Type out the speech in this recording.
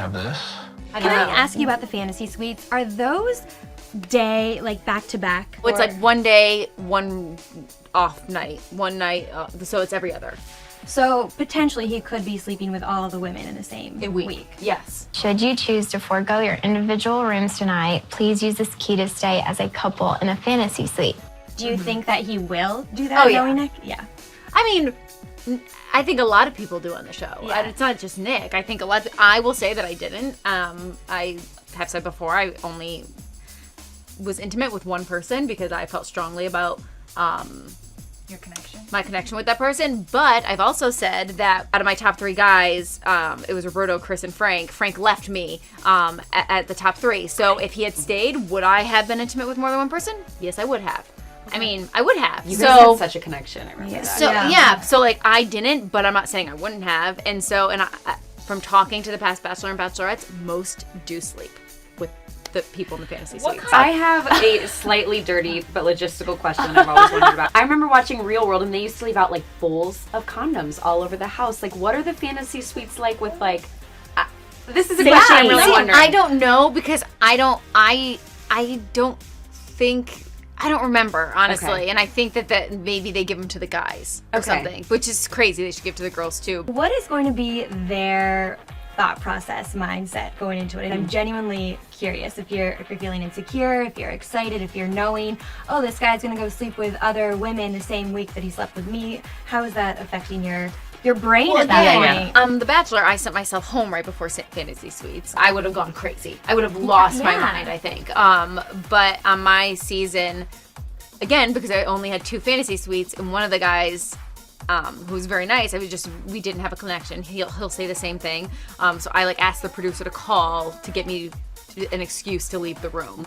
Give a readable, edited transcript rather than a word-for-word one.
have this. Can I ask you about the fantasy suites? Are those back to back? It's like one day, one off night, one night, so it's every other. So potentially he could be sleeping with all of the women in the same week. Yes. Should you choose to forego your individual rooms tonight, please use this key to stay as a couple in a fantasy suite. Do you think that he will do that, knowing Nick? Yeah. I mean, I think a lot of people do on the show. Yeah. It's not just Nick. I think I will say that I didn't. I have said before, I only was intimate with one person because I felt strongly about Your connection? my connection with that person. But I've also said that out of my top 3 guys, it was Roberto, Chris, and Frank. Frank left me at the top 3. So if he had stayed, would I have been intimate with more than one person? Yes, I would have. I mean, I would have. You guys had such a connection. I remember that. So so like I didn't, but I'm not saying I wouldn't have. And so, I, from talking to the past Bachelor and Bachelorettes, most do sleep with the people in the fantasy suites. I have a slightly dirty but logistical question I've always wondered about. I remember watching Real World, and they used to leave out like bowls of condoms all over the house. Like, what are the fantasy suites like with like? This is a question I'm really wondering. I don't know because I don't think. I don't remember, honestly. Okay. And I think that maybe they give them to the guys or something, which is crazy. They should give to the girls, too. What is going to be their thought process, mindset going into it? And I'm genuinely curious if you're feeling insecure, if you're excited, if you're knowing, oh, this guy's going to go sleep with other women the same week that he slept with me. How is that affecting your brain at that point? The Bachelor, I sent myself home right before Fantasy Suites. I would have gone crazy. I would have lost my mind, I think. But on my season, again, because I only had 2 Fantasy Suites, and one of the guys, who was very nice, we didn't have a connection. He'll say the same thing. So I asked the producer to call to get me an excuse to leave the room.